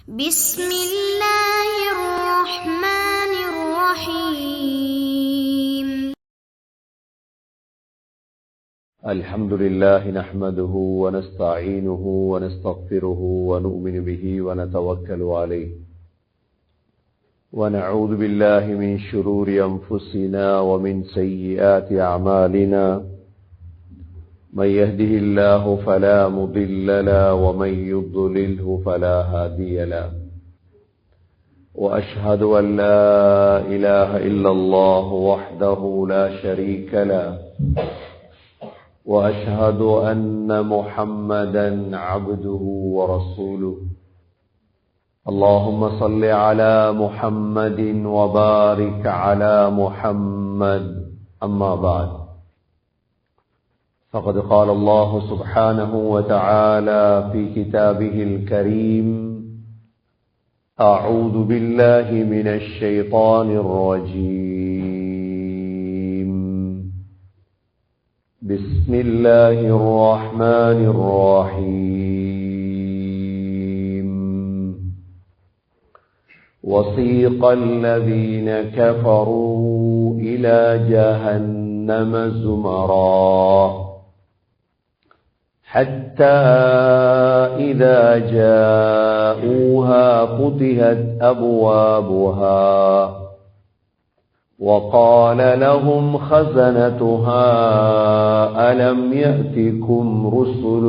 بسم الله الرحمن الرحيم. الحمد لله نحمده ونستعينه ونستغفره ونؤمن به ونتوكل عليه ونعوذ بالله من شرور أنفسنا ومن سيئات أعمالنا من يهده الله فلا مضل له ومن يضلله فلا هادي له وأشهد أن لا إله إلا الله وحده لا شريك له وأشهد أن محمدا عبده ورسوله اللهم صل على محمد وبارك على محمد أما بعد فقد قال الله سبحانه وتعالى في كتابه الكريم أعوذ بالله من الشيطان الرجيم بسم الله الرحمن الرحيم وسيق الذين كفروا إلى جهنم زمرا حتى إذا جاءوها فتحت أبوابها وقال لهم خزنتها ألم يأتكم رسل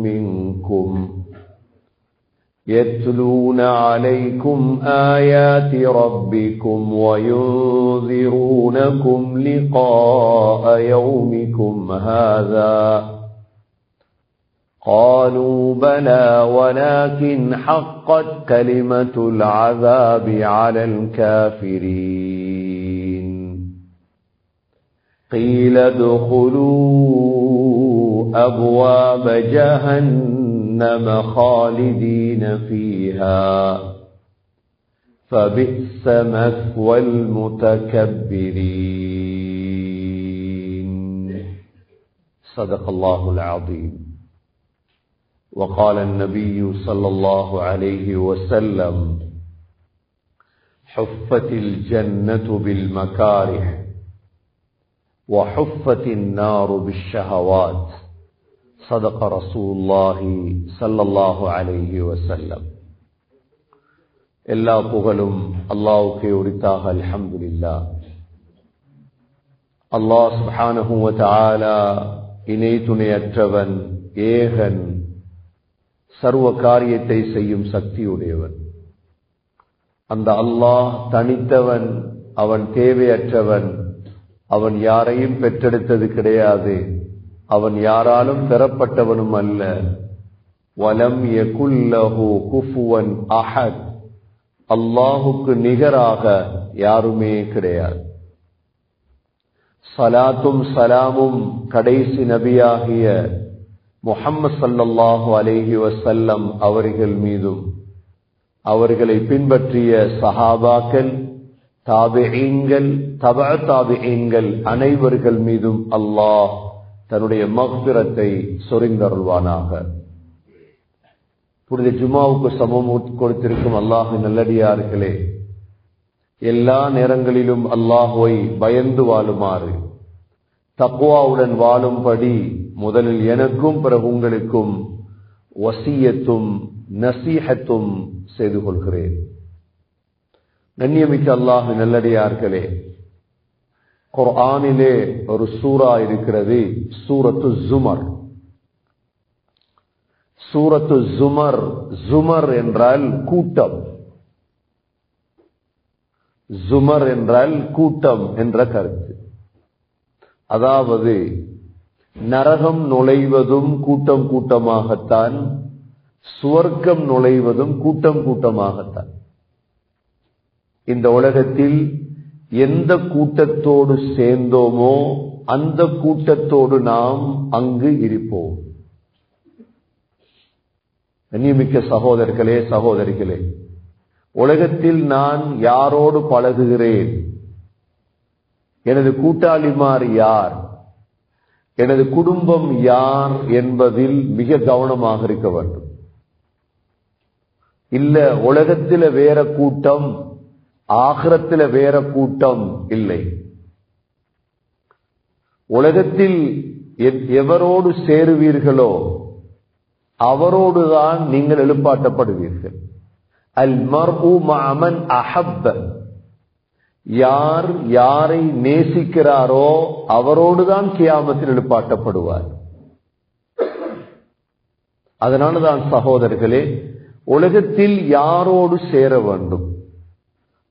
منكم يتلون عليكم آيات ربكم وينذرونكم لقاء يومكم هذا قالوا بلى ولكن حقت كلمة العذاب على الكافرين قيل ادخلوا أبواب جهنم خالدين فيها فبئس مثوى المتكبرين صدق الله العظيم. وقال النبي صلى الله عليه وسلم حفت الجنة بالمكاره وحفت النار بالشهوات صدق رسول الله صلى الله عليه وسلم. எல்லா புகழும் அல்லாஹ்வுக்கே உரித்தாக. அல்ஹம்துலில்லாஹ். அல்லாஹ் சுப்ஹானஹு வ தஆலா இணை துணையற்றவன், ஏகன், சர்வ காரியத்தை செய்யும் சக்தியுடையவன். அந்த அல்லாஹ் தனித்தவன், அவன் தேவையற்றவன், அவன் யாரையும் பெற்றெடுத்தது கிடையாது, அவன் யாராலும் பெறப்பட்டவனும் அல்ல. வலம் யகுல் லஹு குஃபுவன் அஹத், அல்லாஹுக்கு நிகராக யாருமே கிடையாது. ஸலாத்தும் ஸலாமும் கடைசி நபியாகிய முஹம்மது ஸல்லல்லாஹு அலைஹி வஸல்லம் அவர்கள் மீதும் அவர்களை பின்பற்றிய சஹாபாக்கள், தாபிஈன்கள், தபஅ தாபிஈன்கள் அனைவர்கள் மீதும் அல்லாஹ் தன்னுடைய மக்ஃபிரத்தை சொரிந்தருள்வானாக. புனித ஜுமாவுக்கு சமம் கொடுத்திருக்கும் அல்லாஹ்வின் நல்லடியார்களே, எல்லா நேரங்களிலும் அல்லாஹ்வை பயந்து வாழுமாறு, தக்வாவுடன் வாழும்படி முதலில் எனக்கும் பிறகு உங்களுக்கும் வசியத்தும் நசீஹத்தும் செய்து கொள்கிறேன். கண்ணியமிக்க அல்லாஹ்வின் நல்லடியார்களே, குர்ஆனிலே ஒரு சூரா இருக்கிறது, சூரத்து ஜுமர். சூரத்து ஜுமர், ஜுமர் என்றால் கூட்டம், ஜுமர் என்றால் கூட்டம் என்ற கருத்து. அதாவது நரகம் நுழைவதும் கூட்டம் கூட்டமாகத்தான், சுவர்க்கம் நுழைவதும் கூட்டம் கூட்டமாகத்தான். இந்த உலகத்தில் எந்த கூட்டத்தோடு சேர்ந்தோமோ அந்த கூட்டத்தோடு நாம் அங்கு இருப்போம். கண்ணியமிக்க சகோதரர்களே, சகோதரிகளே, உலகத்தில் நான் யாரோடு பழகுகிறேன், எனது கூட்டாளிமார் யார், எனது குடும்பம் யார் என்பதில் மிக கவனமாக இருக்க வேண்டும். இல்ல உலகத்தில வேற கூட்டம், ஆகிரத்தில வேற கூட்டம் இல்லை. உலகத்தில் எவரோடு சேருவீர்களோ அவரோடுதான் நீங்கள் எழுப்பாட்டப்படுவீர்கள். அல் மர்உ மஅ மன் அஹப்ப, யார் யாரை நேசிக்கிறாரோ அவரோடுதான் கியாமத்தில் எழுப்பாட்டப்படுவார். அதனாலதான் சகோதரர்களே, உலகத்தில் யாரோடு சேர வேண்டும்?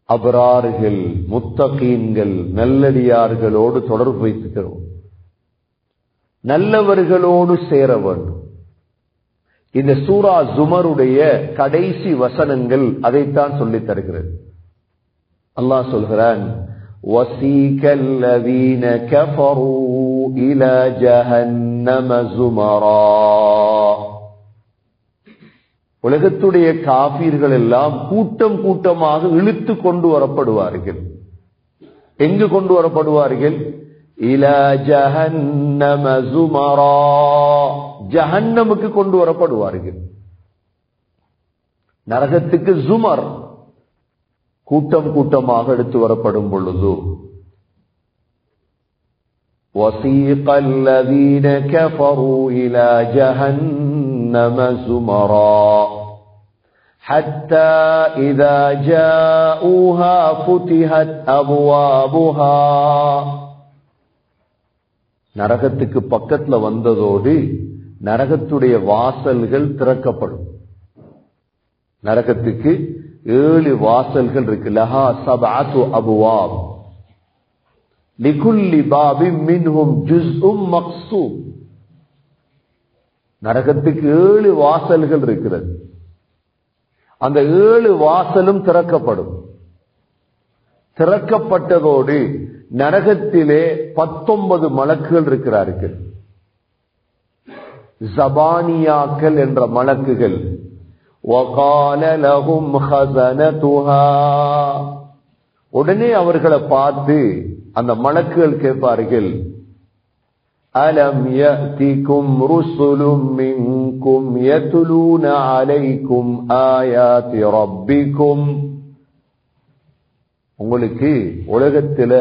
அபரார்கள், முத்தகீன்கள், நல்லடியார்களோடு தொடர்பு வைத்துக்கிறோம். நல்லவர்களோடு சேர வேண்டும். இந்த சூரா ஜுமருடைய கடைசி வசனங்கள் அதைத்தான் சொல்லித் தருகிறது. அல்லாஹ் சொல்கிறான், வஸீகல்லதீன கஃபரூ இலா ஜஹன்னம ஸுமரா. உலகத்துடைய காபீர்கள் எல்லாம் கூட்டம் கூட்டமாக இழுத்து கொண்டு வரப்படுவார்கள். எங்கு கொண்டு வரப்படுவார்கள்? இலா ஜஹன்னம ஸுமரா, ஜஹன்னமுக்கு கொண்டு வரப்படுவார்கள். நரகத்துக்கு ஜுமர், கூட்டம் கூட்டமாக எடுத்து வரப்படும் பொழுது, வஸீகல்லதீன கஃபரூ இலா ஜஹன்னம ஸுமரா ஹத்தா இதா ஜாஊஹா ஃபுதிஹத் அப்வாபுஹா. நரகத்துக்கு பக்கத்துல வந்ததோடு நரகத்துடைய வாசல்கள் திறக்கப்படும். நரகத்துக்கு 7 வாசல்கள் இருக்கு. லஹா சப்அத்து அப்வாப் லிகுல்லி பாபின் மின்ஹும் ஜுஸ்உம் மக்ஸூம். நரகத்துக்கு 7 வாசல்கள் இருக்கிறது. அந்த 7 வாசலும் திறக்கப்படும். திறக்கப்பட்டதோடு நரகத்திலே 19 மலக்குகள் இருக்கிறார்கள். ஜபானியாக்கள் என்ற மலக்குகள். وَقَالَ لَهُمْ خَزَنَتُهَا. உடனே அவர்களை பார்த்து அந்த மலக்குகள் கேட்பார்கள், அலம் யஅதிகும் ருசுலும் மின்கும் யத்லூன அலைக்கும் ஆயாத்தி ரப்பிக்கும். உங்களுக்கு உலகத்துல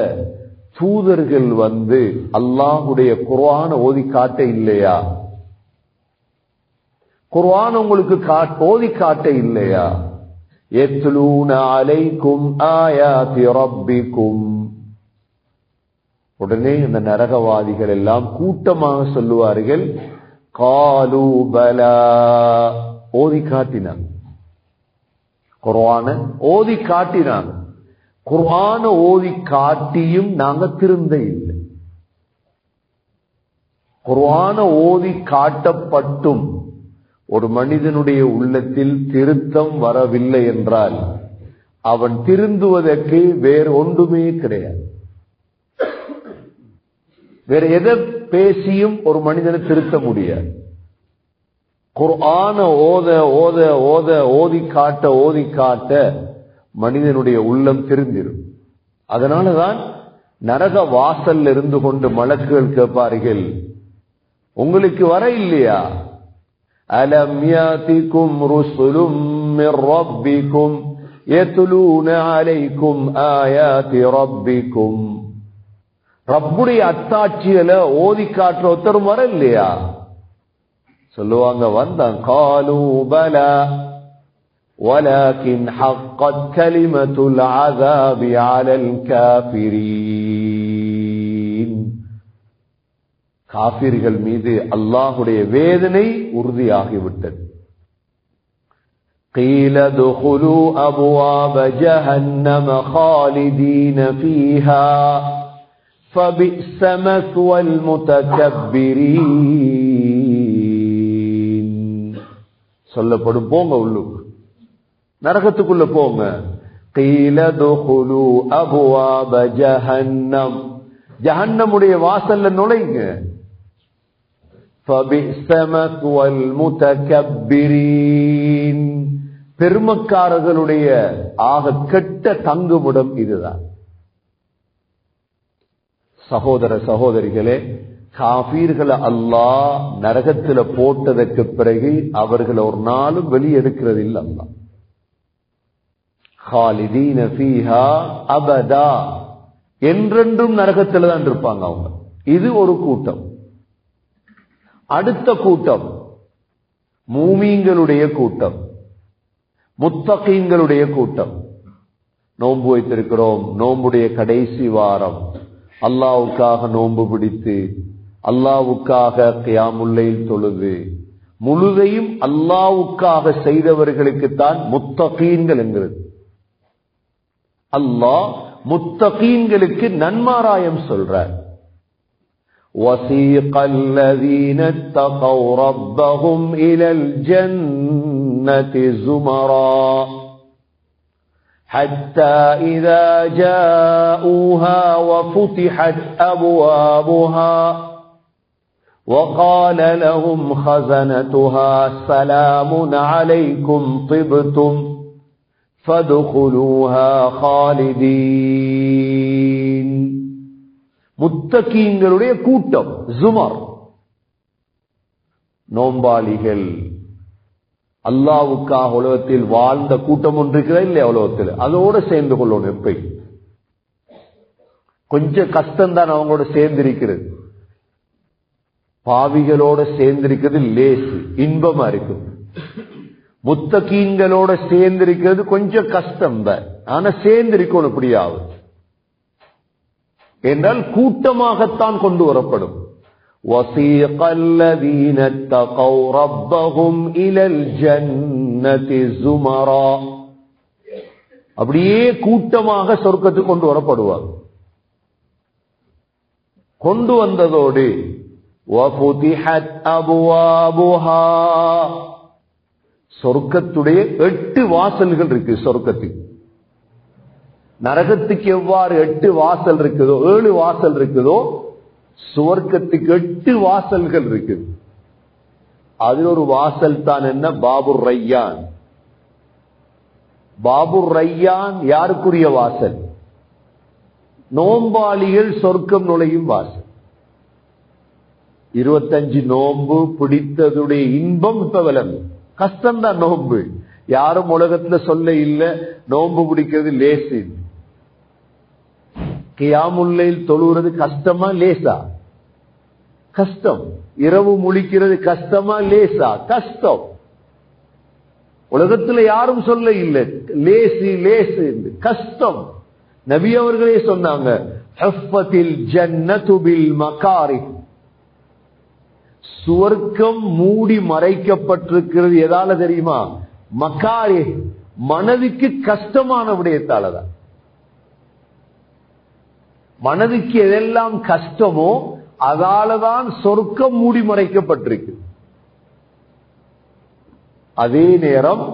தூதர்கள் வந்து அல்லாஹ்வுடைய குர்ஆனை ஓதி காட்ட இல்லையா? குர்ஆன் உங்களுக்கு ஓதி காட்ட இல்லையா? யத்லூன அலைக்கும் ஆயாத்தி ரப்பிக்கும். உடனே இந்த நரகவாதிகள் எல்லாம் கூட்டமாக சொல்லுவார்கள், காலூ பலா, ஓதி காட்டினாங்க. குர்ஆனை ஓதி காட்டினாங்க. குர்ஆனை ஓதி காட்டியும் நாங்க திருந்த இல்லை. குர்ஆனை ஓதி காட்டப்பட்டும் ஒரு மனிதனுடைய உள்ளத்தில் திருத்தம் வரவில்லை என்றால் அவன் திருந்துவதற்கு வேறு ஒன்றுமே கிடையாது. வேற எதை பேசியும் ஒரு மனிதனை திருத்த முடியாது. குர்ஆனை ஓத ஓத ஓத ஓதி காட்ட மனிதனுடைய உள்ளம் திருந்திரும். அதனாலதான் நரக வாசல்ல இருந்து கொண்டு மலக்குகள் கேட்பார்கள், உங்களுக்கு வர இல்லையா? அலம் யாதிகும் ருசுலும் மிர் ரப்பிக்கும் யத்லூன அலைக்கும் ஆயாத்தி ரப்பிக்கும். ரப்புடைய அத்தாட்சிகளை ஓதி காட்டுற ஒருத்தரும் வர இல்லையா? சொல்லுவாங்க, வந்தான். காலூ பலா வலாகின் ஹக்கத் கலிமத்துல் அஸாபி அலல் காஃபிரீன். காஃபிர்கள் மீது அல்லாஹ்வுடைய வேதனை உறுதியாகிவிட்டது. قيل ادخلوا أبواب جهنم خالدين فيها فبئس مثوى المتكبرين. சொல்லப்படும், போங்க உள்ளுக்கு, நரகத்துக்குள்ள போங்க. قيل ادخلوا أبواب جهنم, ஜஹன்னமுடைய வாசல்ல நுழைங்க. فبئس مثوى المتكبرين, பெருமக்காரர்களுடைய ஆக கெட்ட தங்குமிடம் இதுதான். சகோதர சகோதரிகளே, காபீர்களை அல்லாஹ் நரகத்தில் போட்டதற்கு பிறகு அவர்கள் ஒரு நாளும் வெளியெடுக்கிறது இல்லை. அல்லாஹ் خالدين فيها أبدا என்றென்றும் நரகத்தில் தான் இருப்பாங்க அவங்க. இது ஒரு கூட்டம். அடுத்த கூட்டம் மூமீன்களுடைய கூட்டம், முத்தகீன்களுடைய கூட்டம். நோன்பு வைத்திருக்கிறோம், நோன்புடைய கடைசி வாரம், அல்லாஹ்வுக்காக நோன்பு பிடித்து அல்லாஹ்வுக்காக கியாமுல் லைல் தொழுது முழுதையும் அல்லாஹ்வுக்காக செய்தவர்களுக்கு தான் முத்தகீன்கள் என்கிறது. அல்லாஹ் முத்தகீன்களுக்கு நன்மாராயம் சொல்றார். وَسِيقَ الَّذِينَ اتَّقَوْا رَبَّهُمْ إِلَى الْجَنَّةِ زُمَرًا حَتَّى إِذَا جَاءُوهَا وَفُتِحَتْ أَبْوَابُهَا وَقَالَ لَهُمْ خَزَنَتُهَا سَلَامٌ عَلَيْكُمْ طِبْتُمْ فَادْخُلُوهَا خَالِدِينَ. முத்தகீன்களுடைய கூட்டம் ஜுமர், நோம்பாளிகள், அல்லாஹ்வுக்காக உலகத்தில் வாழ்ந்த கூட்டம் ஒன்று இருக்கிற இல்லையா உலகத்தில், அதோட சேர்ந்து கொள்ளணும். எப்ப கொஞ்சம் கஷ்டம்தான் அவங்களோட சேர்ந்திருக்கிறது. பாவிகளோட சேர்ந்திருக்கிறது லேசு, இன்பமா இருக்கும். முத்தகீன்களோட சேர்ந்திருக்கிறது கொஞ்சம் கஷ்டம் தான், ஆனா சேர்ந்திருக்கணும். எப்படியாவது என்றால் கூட்டமாகத்தான் கொண்டு வரப்படும். وَسِيقَ الَّذِينَ اتَّقَوْا رَبَّهُمْ إِلَى الْجَنَّةِ زُمَرًا. அப்படியே கூட்டமாக சொர்க்கத்துக்கு கொண்டு வரப்படுவார். கொண்டு வந்ததோடு وَفُتِحَتْ أَبْوَابُهَا, சொர்க்கத்துடைய 8 வாசல்கள் இருக்கு. சொர்க்கத்துக்கு, நரகத்துக்கு எவ்வாறு 8 வாசல் இருக்குதோ, 7 வாசல் இருக்குதோ, சுவர்க்கத்துக்கு 8 வாசல்கள் இருக்குது. அதில் ஒரு வாசல் தான் என்ன, பாபுர் ரையான். பாபுர் ரையான் யாருக்குரிய வாசல்? நோம்பாளிகள் சொர்க்கம் நுழையும் வாசல். 25 நோன்பு பிடித்ததுடைய இன்பம் இப்ப விளங்கும். கஷ்டம்தான் நோன்பு. யாரும் உலகத்துல சொல்ல இல்ல நோன்பு பிடிக்கிறது லேசு. கியாமுல் லைல் தொழுகிறது கஷ்டமா லேசா? கஷ்டம். இரவு முழிக்கிறது கஷ்டமா லேசா? கஷ்டம். உலகத்துல யாரும் சொல்ல இல்லை லேசி லேசு என்று. கஷ்டம். நபி அவர்களே சொன்னாங்க, ஹஃபத்தில் ஜன்னத்து பில் மகாரிஹ், சுவர்க்கம் மூடி மறைக்கப்பட்டிருக்கிறது எதால தெரியுமா? மகாரிஹ், மனதுக்கு கஷ்டமான விடயத்தாலதான். மனதுக்கு எதெல்லாம் கஷ்டமோ அதாலதான் சொர்க்கம் மூடி மறைக்கப்பட்டிருக்கு. அதே நேரம்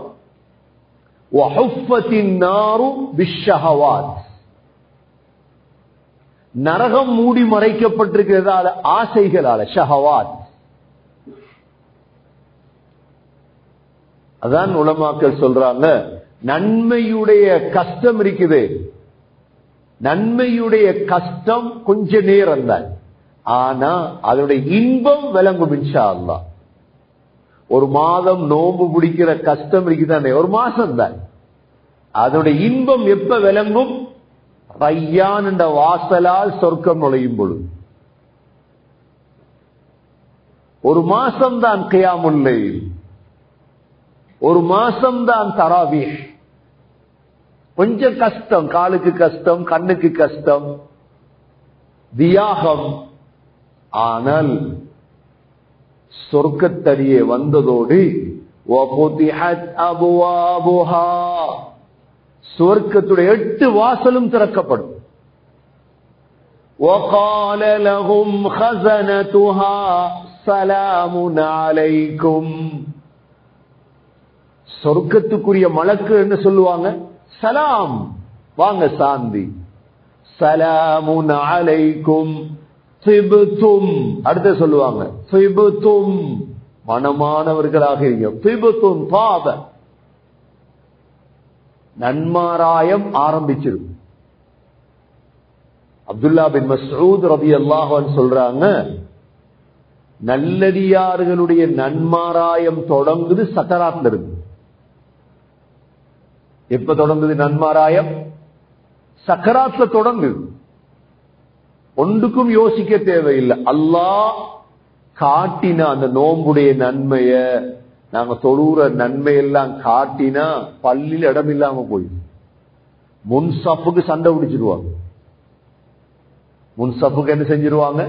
வஹுஃபத்தின் நாரு பிஷ்ஷஹவாத், நரகம் மூடி மறைக்கப்பட்டிருக்கிறதால ஆசைகளால, ஷஹவாத். அதான் உலமாக்கள் சொல்றாங்க, நன்மையுடைய கஷ்டம் இருக்குது, நன்மையுடைய கஷ்டம் கொஞ்ச நேரம் தான், ஆனா அதனுடைய இன்பம் விளங்கும் இன்ஷா அல்லாஹ். ஒரு மாதம் நோன்பு பிடிக்கிற கஷ்டம் இருக்குதானே, ஒரு மாசம் தான். அதனுடைய இன்பம் எப்ப விளங்கும்? ரையான் என்ற வாசலால் சொர்க்கம் நுழையும் பொழுது. ஒரு மாசம் தான் கியாமுல் லைல், ஒரு மாசம் தான் தராவீஹ். கொஞ்சம் கஷ்டம், காலுக்கு கஷ்டம், கண்ணுக்கு கஷ்டம், தியாகம். ஆனால் சொர்க்கத்தடியே வந்ததோடு வஃபுதிஹத் அப்வாபுஹா, சொர்க்கத்துடைய 8 வாசலும் திறக்கப்படும். وقال لهم خزنتها سلام عليكم, சொர்க்கத்துக்குரிய மலக்கு என்ன சொல்லுவாங்க? சலாம், வாங்க சாந்தி. சலாமுன் அலைக்கும் திபுத்தும், அடுத்து சொல்லுவாங்க திபுத்தும், மனமானவர்களாக இருங்க. திபுத்தும் பாப, நன்மாராயம் ஆரம்பிச்சிடும். அப்துல்லா பின் மஸ்ஊத் ரலியல்லாஹு அன்ஹு சொல்றாங்க, நல்லடியார்களுடைய நன்மாராயம் தொடங்குது சக்கராத்ல இருந்து. எப்ப தொடங்குது நன்மாராயம்? சக்கராத்ல தொடங்குது. ஒன்றுக்கும் யோசிக்க தேவையில்லை. அல்லாஹ் காட்டினா அந்த நோம்புடைய நன்மைய, நாங்க தொழுற நன்மையெல்லாம் காட்டினா பள்ளியில் இடம் இல்லாம போய் முன்சப்புக்கு சண்டை பிடிச்சிருவாங்க. முன்சப்புக்கு என்ன செஞ்சிருவாங்க?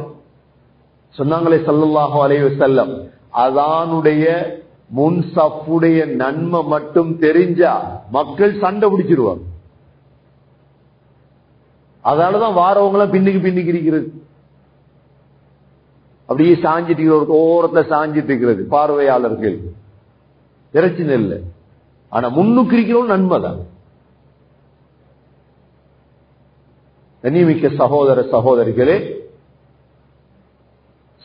சொன்னாங்களே ஸல்லல்லாஹு அலைஹி வஸல்லம், அதானுடைய முன்சப்புடைய நன்மை மட்டும் தெரிஞ்சா மக்கள் சண்டை பிடிச்சிருவாங்க. அதனாலதான் வாரவங்களாம் பின்னுக்கு இருக்கிறது, அப்படியே சாஞ்சிட்டு ஒரு ஓரத்துல சாஞ்சிட்டு இருக்கிறது பார்வையாளர்கள். பிரச்சனை இல்லை, ஆனா முன்னுக்கு இருக்கிறோம் நன்மைதான். கண்ணியமிக்க சகோதர சகோதரிகளே,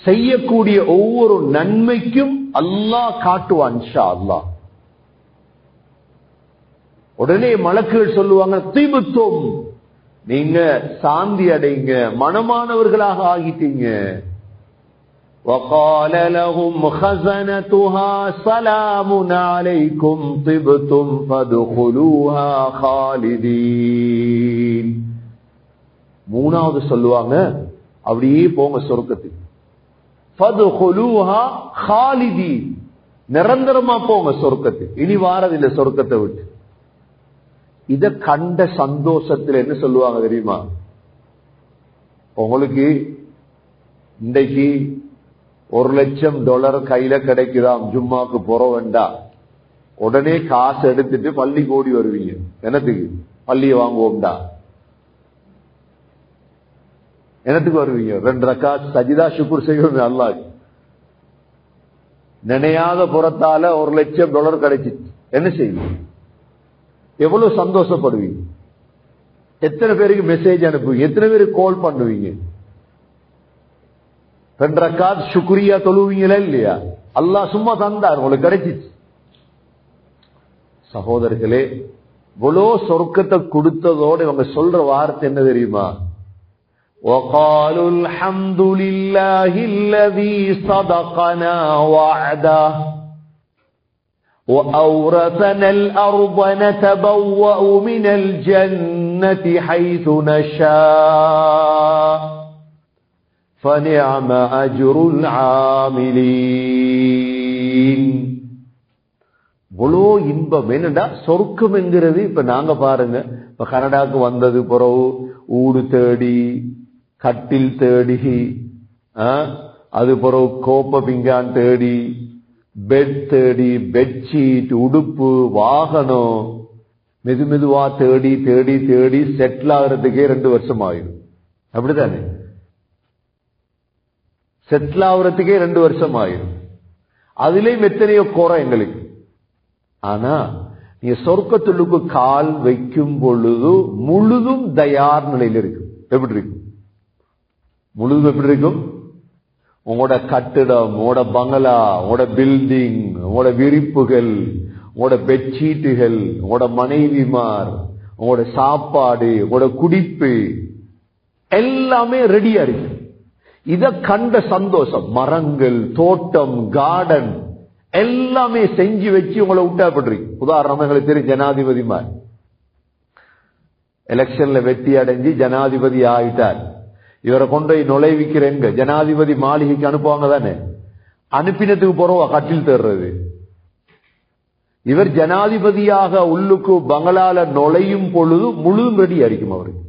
செய்யக்கூடிய ஒவ்வொரு நன்மைக்கும் அல்லாஹ் காட்டுவான் இன்ஷா அல்லாஹ். உடனே மலக்குகள் சொல்லுவாங்க, திபுத்தும், நீங்க சாந்தி அடைங்க, மனமானவர்களாக ஆகிட்டீங்க. وقال لهم خزنتها سلام عليكم طبتم فادخلوها خالدين. மூணாவது சொல்லுவாங்க, அப்படியே போங்க சொர்க்கத்துக்கு. ஃபதுகுலூஹா காலிதீன், நிரந்தரமா போங்க சொர்க்கத்துக்கு, இனி வாரதில்லை சொர்க்கத்தை விட்டு. இத கண்ட சந்தோஷத்துல என்ன சொல்லுவாங்க தெரியுமா? உங்களுக்கு இன்றைக்கு $1,00,000 கையில கிடைக்குதாம், ஜும்மாக்கு போற வேண்டாம், உடனே காசு எடுத்துட்டு பள்ளி ஓடி வருவீங்க. என்னத்துக்கு? பள்ளியை வாங்குவோம்டா. என்னத்துக்கு வருவீங்க? 2 ரக்காத் சஜிதா ஷுக்ர் செய்யணும் அல்லாஹ். நினையாத புறத்தால $1,00,000 கிடைச்சிச்சு, என்ன செய்வீங்க? எவ்வளவு சந்தோஷப்படுவீங்க? எத்தனை பேருக்கு மெசேஜ் அனுப்புவீங்க? எத்தனை பேருக்கு கால் பண்ணுவீங்க? 2 ரக்காத் சுக்ரியா தொழுவீங்களா இல்லையா? அல்லாஹ் சும்மா தந்தார், உங்களுக்கு கிடைச்சிச்சு. சகோதரர்களே, இவ்வளோ சொர்க்கத்தை கொடுத்ததோடு இவங்க சொல்ற வார்த்தை என்ன தெரியுமா? وقالوا الحمد لله الذي صدقنا وعده وأورثنا الأرض نتبوأ من الجنة حيث نشاء فنعم أجر العاملين. இவ்வளோ இன்பம் என்னடா சொர்க்கம் என்கிறது. இப்ப நாங்க பாருங்க, இப்ப கனடாக்கு வந்தது பிறகு ஊடு தேடி, கட்டில் தேடி, அது பிறகு கோப்ப பிங்கான் தேடி, பெட் தேடி, பெட்ஷீட், உடுப்பு, வாகனம், மெதுவா தேடி தேடி தேடி செட்டில் ஆகிறதுக்கே 2 வருஷம் ஆயிடும். அப்படித்தானே? செட்டில் ஆகுறதுக்கே 2 வருஷம் ஆயிடும். அதுலயும் எத்தனையோ குறை எங்களுக்கு. ஆனா நீங்க சொர்க்கத்துள்ளுக்கு கால் வைக்கும் பொழுது முழுதும் தயார் நிலையில் இருக்கு. எப்படி இருக்கும்? முழுதும் எப்படி இருக்கும்? உங்களோட கட்டிடம், உங்களோட பங்களா, உங்களோட பில்டிங், உங்களோட விரிப்புகள், உங்களோட பெட்ஷீட்டுகள், உங்களோட மனைவிமார், உங்களோட சாப்பாடு, உங்களோட குடிப்பு எல்லாமே ரெடியா இருக்கு. இத கண்ட சந்தோஷம், மரங்கள், தோட்டம், கார்டன் எல்லாமே செஞ்சு வச்சு உங்களை விட்டாப்படுறீங்க. உதாரணமா எங்களுக்கு தெரியும், ஜனாதிபதிமார் எலெக்ஷன்ல வெற்றி அடைஞ்சு ஜனாதிபதி ஆயிட்டார். இவரை கொண்டு போய் நுழைவிக்கிறேங்க, ஜனாதிபதி மாளிகைக்கு அனுப்புவாங்க தானே? அனுப்பினத்துக்கு போறவா கட்டில் தேடுறது. இவர் ஜனாதிபதியாக உள்ளுக்கு பங்களால நுழையும் பொழுது முழுதும் ரெடி ஆയിരിக்கும் அவருக்கு.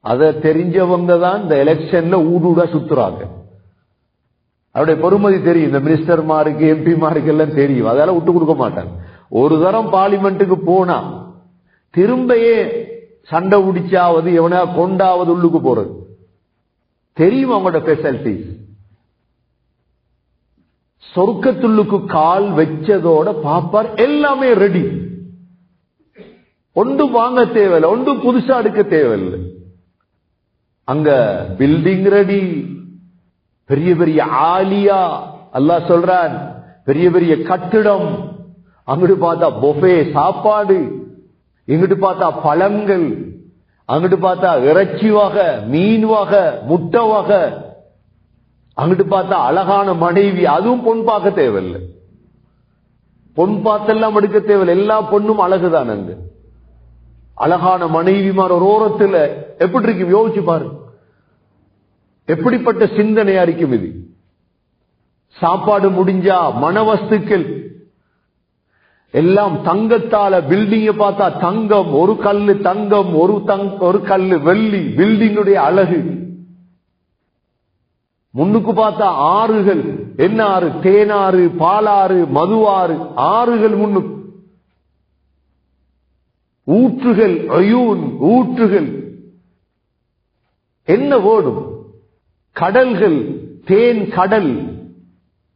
அதை தெரிஞ்சவங்க தான் இந்த எலெக்ஷன்ல ஊடுடா சுத்துறாங்க. அவருடைய பொறுமதி தெரியும், இந்த மினிஸ்டர்மாருக்கு, எம்பிமாருக்கு எல்லாம் தெரியும். அதெல்லாம் விட்டு கொடுக்க மாட்டாங்க. ஒரு தரம் பார்லிமெண்ட்டுக்கு போனா திரும்பயே சண்டை பிடிச்சாவது எவனா கொண்டாவது உள்ளுக்கு போறது தெரியும். அவங்களோட ஸ்பெஷாலிட்டிஸ். சொர்க்கத்துள்ளுக்கு கால் வச்சதோட பாப்பார் எல்லாமே ரெடி. ஒன்றும் வாங்க தேவையில்லை, ஒன்றும் புதுசா எடுக்க தேவையில்லை. அங்க பில்டிங் ரெடி, பெரிய பெரிய ஆலியா, அல்லாஹ் சொல்றான் பெரிய பெரிய கட்டிடம். அங்கிட்டு பார்த்தா பொஃபே சாப்பாடு, இங்கிட்டு பார்த்தா பழங்கள், அங்கிட்டு பார்த்தா இறைச்சி வகை, மீன் வகை, முட்டை வகை, அங்கிட்டு பார்த்தா அழகான மனைவி. அதுவும் பொன் பார்க்க தேவையில்லை. பொன் பார்த்தெல்லாம் எடுக்க தேவையில்லை, எல்லா பொண்ணும் அழகுதான். அங்கு அழகான மனைவிமார் ஒரு ஓரத்தில் எப்படி இருக்கும் யோசிச்சு பாருங்க. எப்படிப்பட்ட சிந்தனையா இருக்கும் இது. சாப்பாடு முடிஞ்சா மணவஸ்துக்கள் எல்லாம் தங்கத்தால, பில்டிங்க பார்த்தா தங்கம், ஒரு கல்லு தங்கம், ஒரு கல்லு வெள்ளி, பில்டிங்குடைய அழகு. முன்னுக்கு பார்த்தா ஆறுகள், என்ன ஆறு? தேனாறு, பாலாறு, மதுவாறு, ஆறுகள் முன்னுக்கு. ஊற்றுகள், அயூன் ஊற்றுகள், என்ன ஓடும்? கடல்கள், தேன் கடல்,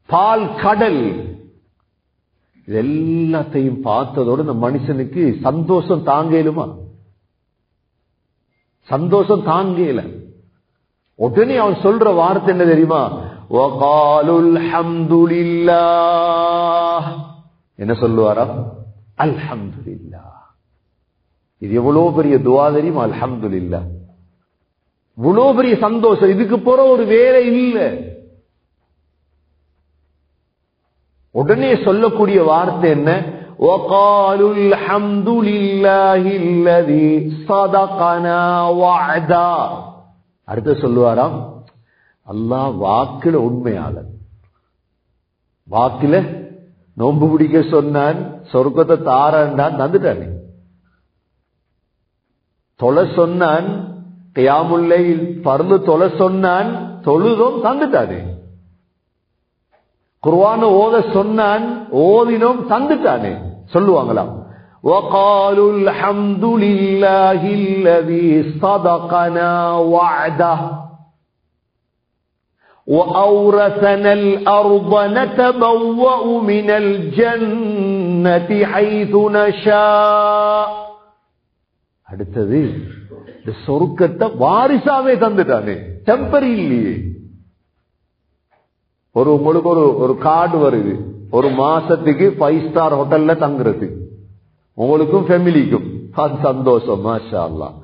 பால் கடல். இது எல்லாத்தையும் பார்த்ததோடு இந்த மனுஷனுக்கு சந்தோஷம் தாங்கலுமா? சந்தோஷம் தாங்கல. உடனே அவன் சொல்ற வார்த்தை என்ன தெரியுமா? வகாலுல் ஹம்துலில்லாஹ். என்ன சொல்லுவாரா? அல்ஹம்துலில்லாஹ். இது எவ்வளவு பெரிய துஆ தெரியுமா? அல்ஹம்துலில்லாஹ். இவ்வளவு பெரிய சந்தோஷம். இதுக்கு போற ஒரு வேலை இல்லை. உடனே சொல்லக்கூடிய வார்த்தை என்ன? வகாலுல் ஹம்துலில்லாஹில்லதி ஸதகனா வஅதா. அடுத்து சொல்லுவாராம், அல்லாஹ் வாக்குல உண்மையாளன். வாக்குல நோன்பு பிடிக்க சொன்னான், சொர்க்கத்தை தாரான், தந்துட்டானே. தொலை சொன்னான், கியாமுல் லைல் பர்து தொலை சொன்னான், தொழுதும் தந்துட்டானே. குர்ஆன் ஓத சொன்னான், ஓதினோம் தந்துட்டானே. சொல்லுவாங்களாம், وقالوا الحمد لله الذي صدقنا وعده وأورثنا الأرض نتبوأ من الجنة حيث نشاء. அடுத்தது இந்த சொர்க்கத்தை வாரிசாவே தந்துட்டானே, டெம்பரரி இல்லையே. உங்களுக்கு ஒரு கார்டு வருது, ஒரு மாசத்துக்கு 5 ஸ்டார் ஹோட்டல்ல தங்குறது, உங்களுக்கும் ஃபேமிலிக்கும். அது சந்தோஷம், மாஷா அல்லாஹ்.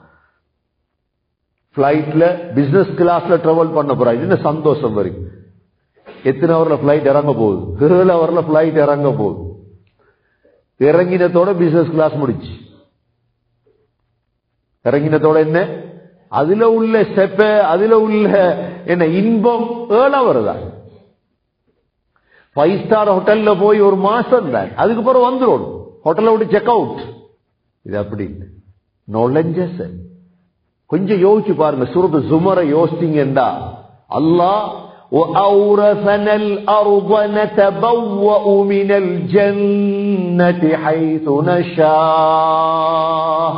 பிளைட்ல பிசினஸ் கிளாஸ்ல டிராவல் பண்ண போறாங்க, என்ன சந்தோஷம் வரும். எத்தனை ஹவர்ல பிளைட் இறங்க போகுது? 7 ஹவர்ல பிளைட் இறங்க போகுது. இறங்கினத்தோட பிசினஸ் கிளாஸ் முடிச்சு. இறங்கினத்தோட என்ன அதுல உள்ள செப்ப, அதுல உள்ள என்ன இன்பம் 7 ஹவர் தான். 5 ஸ்டார் ஹோட்டல்ல போய் ஒரு மாசம் தான், அதுக்கப்புறம் வந்துடும் ஹோட்டல்ல விட்டு செக் அவுட். இது அப்படி நுழைஞ்ச. கொஞ்சம் யோசிச்சு பாருங்க. சூரத்து ஜுமரை யோசிச்சீங்கடா, அல்லாஹ் وَأَوْرَثَنَا الْأَرْضَ نَتَبَوَّأُ مِنَ الْجَنَّةِ حَيْثُ نَشَاءُ.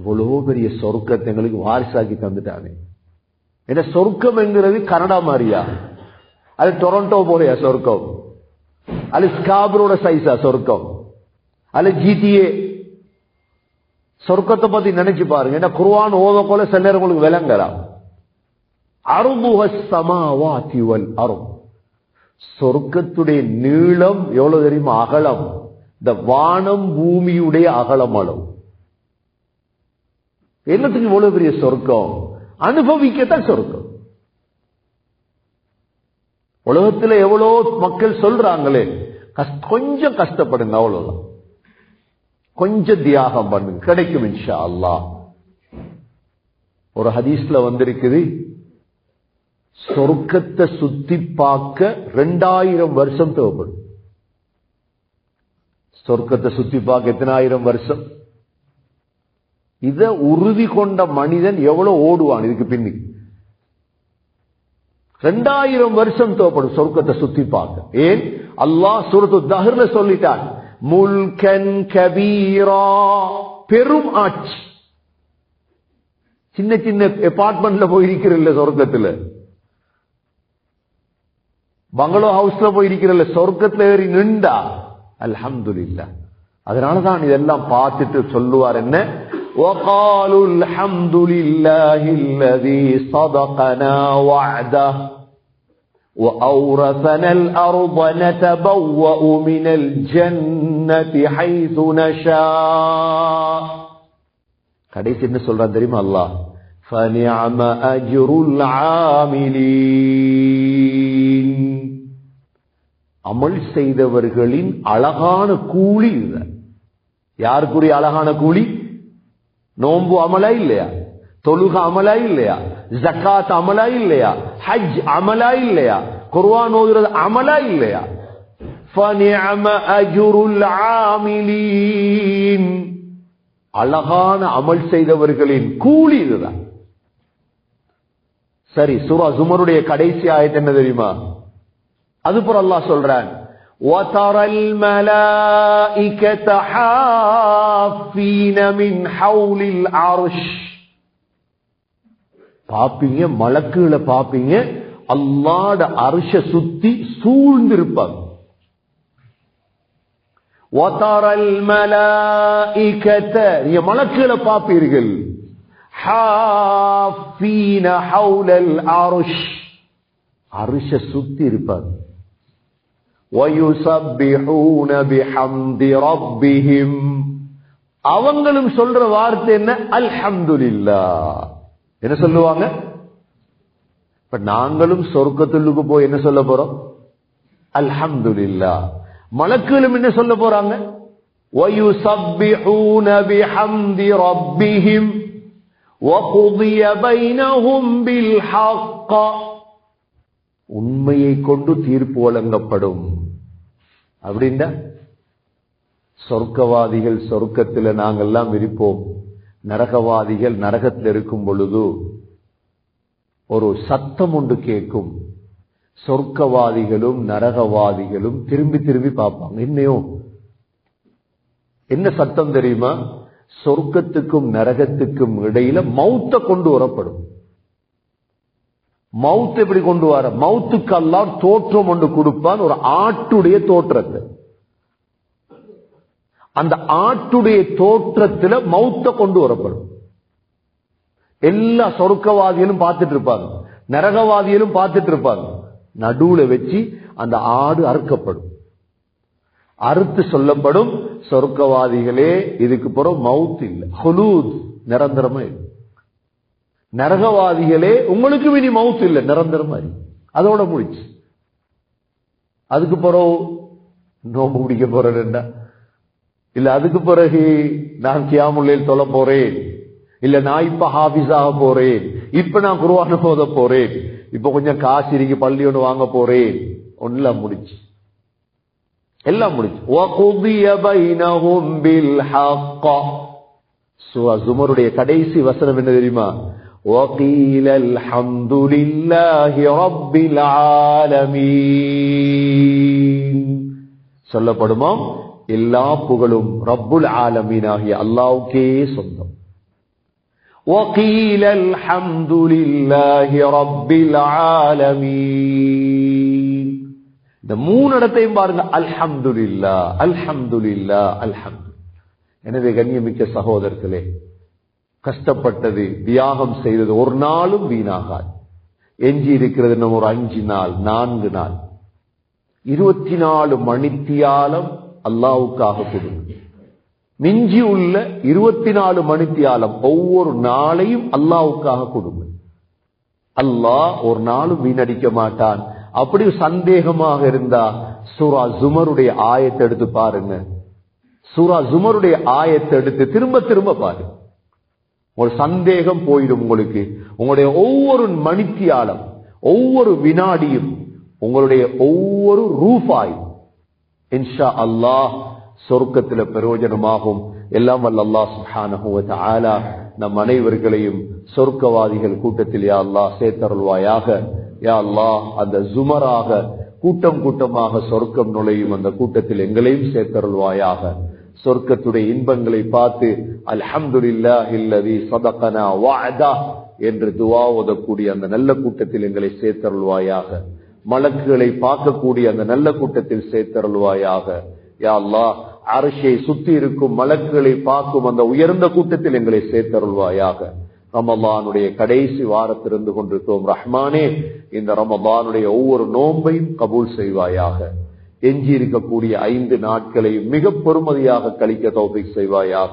இவ்வளவு பெரிய சொர்க்கத்தை எங்களுக்கு வாரிசாக்கி தந்துட்டானே. ஏன்னா சொர்க்கம் என்கிறது கனடா மாதிரியா? அது டொரண்டோ போலையா சொர்க்கம்? அது ஸ்காபரோட சைஸா சொர்க்கம்? அது GTA? சொர்க்கத்தை பத்தி நினைச்சு பாருங்க. ஏன்னா குர்ஆன் ஓத போல சில நேரம் உங்களுக்கு விளங்கலாம். அர்துஹஸ் ஸமாவாதி வல் அர்த். சொர்க்கத்துடைய நீளம் எவ்வளவு தெரியுமா? அகலம். இந்த வானம் பூமியுடைய அகலம் அளவு. என்னத்துக்கு இவ்வளவு பெரிய சொர்க்கம்? அனுபவிக்கத்தான் சொர்க்கம். உலகத்துல எவ்வளவு மக்கள் சொல்றாங்களே, கொஞ்சம் கஷ்டப்படுங்க, அவ்வளவுதான். கொஞ்சம் தியாகம் பண்ணுங்க, கிடைக்கும் இன்ஷா அல்லாஹ். ஒரு ஹதீஸ்ல வந்திருக்குது, சொர்க்கத்தை சுத்தி பார்க்க 2000 வருஷம் தேவைப்படும். சொர்க்கத்தை சுத்தி பார்க்க எத்தனை ஆயிரம் வருஷம்? இத உறுதி கொண்ட மனிதன் எவ்வளவு ஓடுவான் இதுக்கு பின்னி? 2000 வருஷம் தேவைப்படும் சொர்க்கத்தை சுத்தி பார்க்க. ஏன்? அல்லாஹ் சூரத்து தஹ்ர்ல சொல்லிட்டான், முல்கன் கபீரா, பெரும் ஆட்சி. சின்ன சின்ன அபார்ட்மெண்ட்ல போயிருக்கிறல்ல சொர்க்கத்துல, பங்களோ ஹவுஸ்ல போயிருக்கிறல்ல, சொர்க்கத்துல ஏறி நின்றா அல்ஹம்துலில்லாஹ். அதனாலதான் இதெல்லாம் பார்த்துட்டு சொல்லுவார் என்ன, وَقَالُوا الْحَمْدُ لِلَّهِ الَّذِي صَدَقَنَا وَعْدَهُ وَأَوْرَثَنَا الْأَرْضَ نَتَبَوَّأُ مِنَ الْجَنَّةِ حَيْثُ نَشَاءُ. கடைசி என்ன சொல்றான் தெரியுமா அல்லாஹ்? فَنِعْمَ أَجْرُ الْعَامِلِينَ. அமல் செய்தவர்களின் அழகான கூலி இதுதான். யாருக்குரிய அழகான கூலி? நோன்பு அமலா இல்லையா? தொழுக அமலா இல்லையா? ஜக்காத் அமலா இல்லையா? ஹஜ் அமலா இல்லையா? குர்ஆன் ஓதுறது அமலா இல்லையா? ஃபனிஅம அஜ்ருல் ஆமிலீன். அழகான அமல் செய்தவர்களின் கூலி இதுதான். சரி, சூரா ஜுமருடைய கடைசி ஆயத்து என்ன தெரியுமா? அதுபோல அல்லாஹ் சொல்றான், وَتَرَى الْمَلَائِكَةَ حَافِّينَ مِنْ حَوْلِ الْعَرْشِ. பாப்பீங்க, மலக்குகளை பாப்பீங்க, அல்லாஹ்வுடைய அர்ஷ சுத்தி சூழ்ந்திருப்பாங்க. وَتَرَى الْمَلَائِكَةَ, நீங்க மலக்குகளை பாப்பீர்கள், حَافِّينَ حَوْلَ الْعَرْشِ, அர்ஷ சுத்தி இருப்பாங்க. وَيُسَبِّحُونَ بِحَمْدِ رَبِّهِمْ, அவங்களும் சொல்ற வார்த்தை என்ன? அல்ஹம்துலில்லாஹ். என்ன சொல்லுவாங்க? இப்ப நாங்களும் சொர்க்கத்துக்கு போய் என்ன சொல்ல போறோம்? அல்ஹம்துலில்லாஹ். மலக்குகளும் என்ன சொல்ல போறாங்க? وَيُسَبِّحُونَ بِحَمْدِ رَبِّهِمْ وَقُضِيَ بَيْنَهُمْ بِالْحَقِّ, உண்மையை கொண்டு தீர்ப்பு வழங்கப்படும். அப்படின்னா சொர்க்கவாதிகள் சொர்க்கத்தில் நாங்கெல்லாம் இருப்போம், நரகவாதிகள் நரகத்தில் இருக்கும் பொழுது ஒரு சத்தம் ஒன்று கேட்கும். சொர்க்கவாதிகளும் நரகவாதிகளும் திரும்பி திரும்பி பார்ப்பாங்க. என்ன சத்தம் தெரியுமா? சொர்க்கத்துக்கும் நரகத்துக்கும் இடையில மௌத்த கொண்டு வரப்படும். மவுத் எப்படி கொண்டு வர? மவுத்துக்கு அல்லாஹ் தோற்றம் ஒன்று கொடுப்பான், ஒரு ஆட்டுடைய தோற்றத்தை. அந்த ஆட்டுடைய தோற்றத்துல மவுத்த கொண்டு வரப்படும். எல்லா சொர்க்கவாதிகளும் பார்த்துட்டு இருப்பாங்க, நரகவாதிகளும் பார்த்துட்டு இருப்பாங்க. நடுவுல வச்சு அந்த ஆடு அறுக்கப்படும். அறுத்து சொல்லப்படும், சொர்க்கவாதிகளே இதுக்கு பிறகு மவுத் இல்லை, ஹுலூத், நிரந்தரமா இல்லை. நரகவாதிகளே உங்களுக்கு இனி மவுத் இல்லை, நிரந்தரமா இல்லை. அதோட முடிச்சு. அதுக்கு பிறகு நோம்பு பிடிக்க போறேன்டா, இல்ல அதுக்கு பிறகு நான் கியாமுல்லைல் தொழ போறேன், இல்ல நான் இப்ப ஹாஃபிஸாக போறேன், இப்ப நான் குர்ஆன் ஓத போறேன், இப்ப கொஞ்சம் காசு இருக்கு பள்ளி ஒன்று வாங்க போறேன், ஒன்னெல்லாம் முடிச்சு, எல்லாம் முடிச்சு. وَقُضِيَ بَيْنَهُمْ بِالْحَقِّ. சூரா ஜுமருடைய கடைசி வசனம் என்ன தெரியுமா? وَقِيلَ الْحَمْدُ لِلَّهِ رَبِّ الْعَالَمِينَ. சொல்லப்படுமாம், எல்லா புகழும் ரப்புல் ஆலமீன் ஆகிய அல்லாஹ்வுக்கே சொந்தம். وَقِيلَ الْحَمْدُ لِلَّهِ رَبِّ الْعَالَمِينَ. இந்த மூணு இடத்தையும் பாருங்க, அல்ஹம்துலில்லாஹ் அல்ஹம்துலில்லாஹ் அல்ஹம்துலில்லாஹ். எனவே கண்ணியமிக்க சகோதரர்களே, கஷ்டப்பட்டது, தியாகம் செய்தது ஒரு நாளும் வீணாகாது. எஞ்சி இருக்கிறது நம்ம ஒரு 5 நாள் 4 நாள், 24 மணித்தியாலம் அல்லாஹ்வுக்காக கொடுங்க. மிஞ்சி உள்ள 24 மணித்தியாலம் ஒவ்வொரு நாளையும் அல்லாஹ்வுக்காக கொடுங்க. அல்லாஹ் ஒரு நாளும் வீணடிக்க மாட்டான். அப்படி சந்தேகமாக இருந்தா சூரா ஜுமருடைய ஆயத்தை எடுத்து பாருங்க. சூரா ஜுமருடைய ஆயத்தை எடுத்து திரும்ப திரும்ப பாருங்க, ஒரு சந்தேகம் போயிடும் உங்களுக்கு. உங்களுடைய ஒவ்வொரு மணித்தியாலம், ஒவ்வொரு வினாடியும், உங்களுடைய ஒவ்வொரு ரூபாயும் இன்ஷா அல்லாஹ் சொர்க்கத்தில் பிரயோஜனமாகும். எல்லாம் வல்ல அல்லாஹ் சுப்ஹானஹு வ தஆலா நம் அனைவர்களையும் சொர்க்கவாதிகள் கூட்டத்தில் யா அல்லாஹ் சேர்த்தருள்வாயாக. யா அல்லாஹ் அந்த ஜுமராக கூட்டம் கூட்டமாக சொர்க்கம் நுழையும் அந்த கூட்டத்தில் எங்களையும் சேர்த்தருள்வாயாக. சொர்க்கத்துடைய இன்பங்களை பார்த்து அல்ஹம்துலில்லாஹில்லதீ ஸதகனா வஅதா என்று துஆ ஓதக்கூடிய அந்த நல்ல கூட்டத்தில் எங்களை சேர்த்தருள்வாயாக. மலக்குகளை பார்க்கக்கூடிய அந்த நல்ல கூட்டத்தில் சேர்த்தருள்வாயாக. யா அல்லாஹ் அர்ஷை சுத்தி இருக்கும் மலக்குகளை பார்க்கும் அந்த உயர்ந்த கூட்டத்தில் எங்களை சேர்த்தருள்வாயாக. ரமலானுடைய கடைசி வாரத்திலிருந்து கொண்டிருக்கிறோம் ரஹ்மானே, இந்த ரமலானுடைய ஒவ்வொரு நோன்பையும் கபூல் செய்வாயாக. எஞ்சி இருக்கக்கூடிய 5 நாட்களை மிக பொறுமதியாக கழிக்க தௌஃபீக் செய்வாயாக.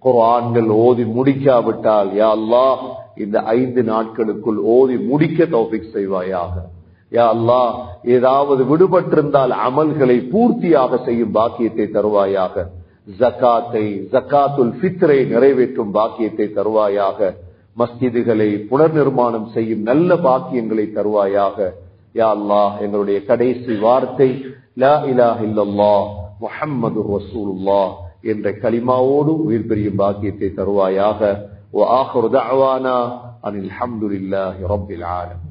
குர்ஆன்கள் ஓதி முடிக்காவிட்டால் யா அல்லாஹ் இந்த 5 நாட்களுக்குள் ஓதி முடிக்க தௌஃபீக் செய்வாயாக. யா அல்லாஹ் ஏதாவது விடுபட்டிருந்தால் அமல்களை பூர்த்தியாக செய்யும் பாக்கியத்தை தருவாயாக. ஜகாத்துல் ஃபித்ரை நிறைவேற்றும் பாக்கியத்தை தருவாயாக. மஸ்ஜிதுகளை புனர்நிர்மாணம் செய்யும் நல்ல பாக்கியங்களை தருவாயாக. யா அல்லாஹ் எங்களுடைய கடைசி வார்த்தை லா இலாஹ இல்லல்லாஹ் முஹம்மதுர் ரசூலுல்லாஹ் என்ற கலிமாவோடு உயிர் பெறும் பாக்கியத்தை தருவாயாக. வ ஆகிரு தஅவானா அனில் ஹம்துலில்லாஹி ரப்பில் ஆலமீன்.